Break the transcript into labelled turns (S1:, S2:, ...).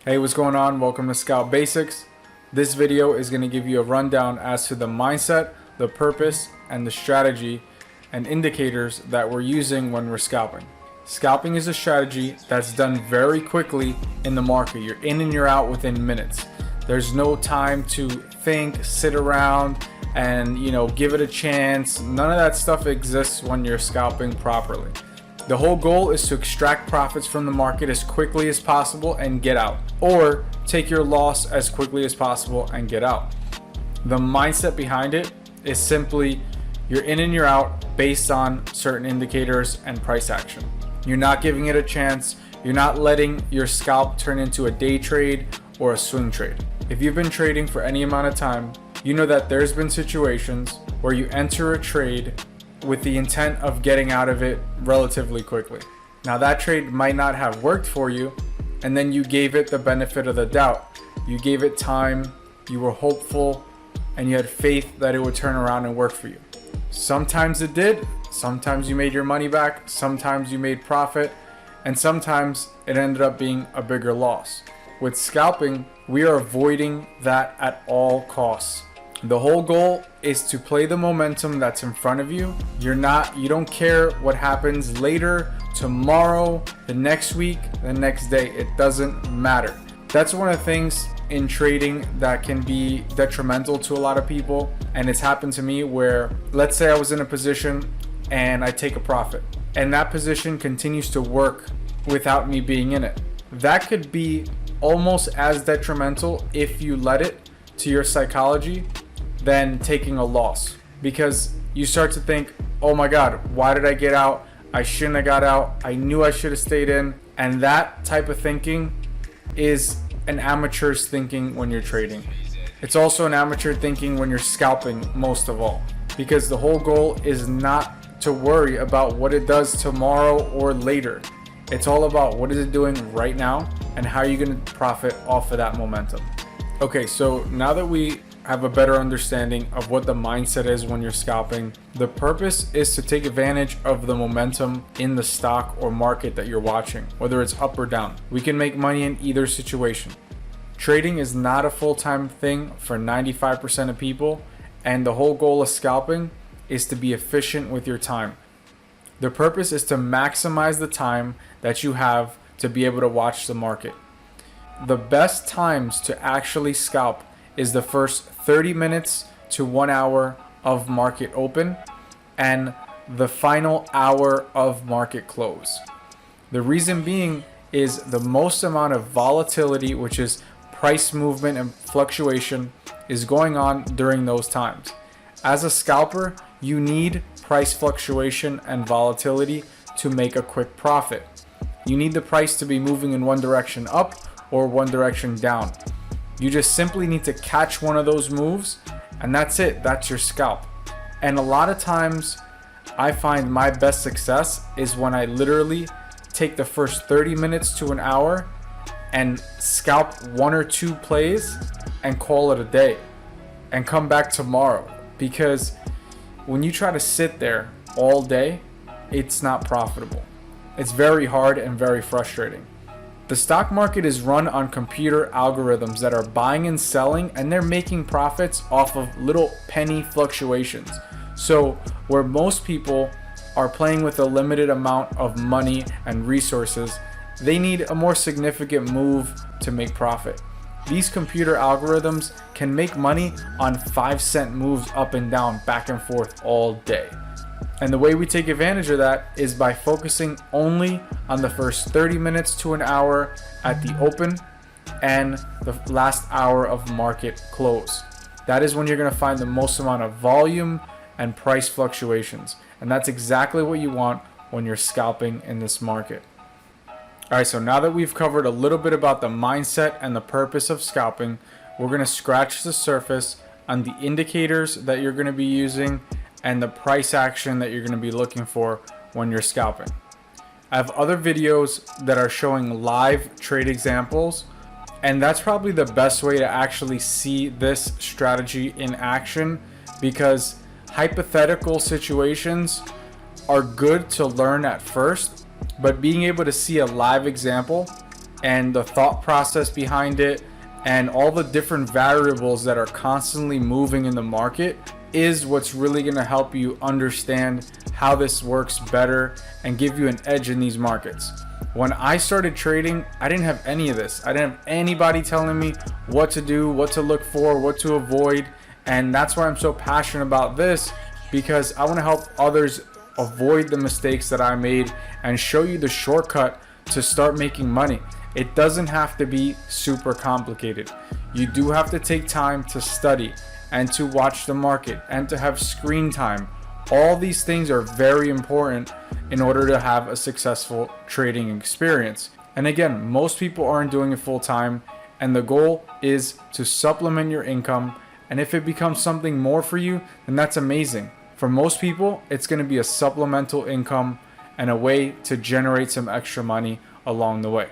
S1: Hey, what's going on? Welcome to Scout Basics. This video is going to give you a rundown as to the mindset, the purpose, and the strategy and indicators that we're using when we're scalping. Scalping is a strategy that's done very quickly in the market. You're in and you're out within minutes. There's no time to think, sit around, and give it a chance. None of that stuff exists when you're scalping properly. The whole goal is to extract profits from the market as quickly as possible and get out, or take your loss as quickly as possible and get out. The mindset behind it is simply you're in and you're out based on certain indicators and price action. You're not giving it a chance. You're not letting your scalp turn into a day trade or a swing trade. If you've been trading for any amount of time, you know that there's been situations where you enter a trade with the intent of getting out of it relatively quickly. Now that trade might not have worked for you, and then you gave it the benefit of the doubt. You gave it time, you were hopeful, and you had faith that it would turn around and work for you. Sometimes it did, sometimes you made your money back, sometimes you made profit, and sometimes it ended up being a bigger loss. With scalping, we are avoiding that at all costs. The whole goal is to play the momentum that's in front of you. You don't care what happens later, tomorrow, the next week, the next day. It doesn't matter. That's one of the things in trading that can be detrimental to a lot of people. And it's happened to me where, let's say I was in a position and I take a profit, and that position continues to work without me being in it. That could be almost as detrimental, if you let it, to your psychology than taking a loss, because you start to think, oh my god, why did I get out? I shouldn't have got out. I knew I should have stayed in. And that type of thinking is an amateur's thinking when you're trading. It's also an amateur thinking when you're scalping, most of all, because the whole goal is not to worry about what it does tomorrow or later. It's all about what is it doing right now and how are you going to profit off of that momentum. Okay, so now that we have a better understanding of what the mindset is when you're scalping, the purpose is to take advantage of the momentum in the stock or market that you're watching, whether it's up or down. We can make money in either situation. Trading is not a full-time thing for 95% of people, and the whole goal of scalping is to be efficient with your time. The purpose is to maximize the time that you have to be able to watch the market. The best times to actually scalp is the first 30 minutes to 1 hour of market open and the final hour of market close. The reason being is the most amount of volatility, which is price movement and fluctuation, is going on during those times. As a scalper, you need price fluctuation and volatility to make a quick profit. You need the price to be moving in one direction up or one direction down. You just simply need to catch one of those moves, and that's it. That's your scalp. And a lot of times I find my best success is when I literally take the first 30 minutes to an hour and scalp one or two plays and call it a day and come back tomorrow. Because when you try to sit there all day, it's not profitable. It's very hard and very frustrating. The stock market is run on computer algorithms that are buying and selling, and they're making profits off of little penny fluctuations. So where most people are playing with a limited amount of money and resources, they need a more significant move to make profit. These computer algorithms can make money on 5-cent moves up and down, back and forth all day. And the way we take advantage of that is by focusing only on the first 30 minutes to an hour at the open and the last hour of market close. That is when you're going to find the most amount of volume and price fluctuations. And that's exactly what you want when you're scalping in this market. All right, so now that we've covered a little bit about the mindset and the purpose of scalping, we're going to scratch the surface on the indicators that you're going to be using and the price action that you're going to be looking for when you're scalping. I have other videos that are showing live trade examples, and that's probably the best way to actually see this strategy in action, because hypothetical situations are good to learn at first, but being able to see a live example and the thought process behind it and all the different variables that are constantly moving in the market is what's really going to help you understand how this works better and give you an edge in these markets. When I started trading, I didn't have any of this. I didn't have anybody telling me what to do, what to look for, what to avoid. And that's why I'm so passionate about this, because I want to help others avoid the mistakes that I made and show you the shortcut to start making money. It doesn't have to be super complicated. You do have to take time to study and to watch the market and to have screen time. All these things are very important in order to have a successful trading experience. And again, most people aren't doing it full time, and the goal is to supplement your income. And if it becomes something more for you, then that's amazing. For most people, it's going to be a supplemental income and a way to generate some extra money along the way.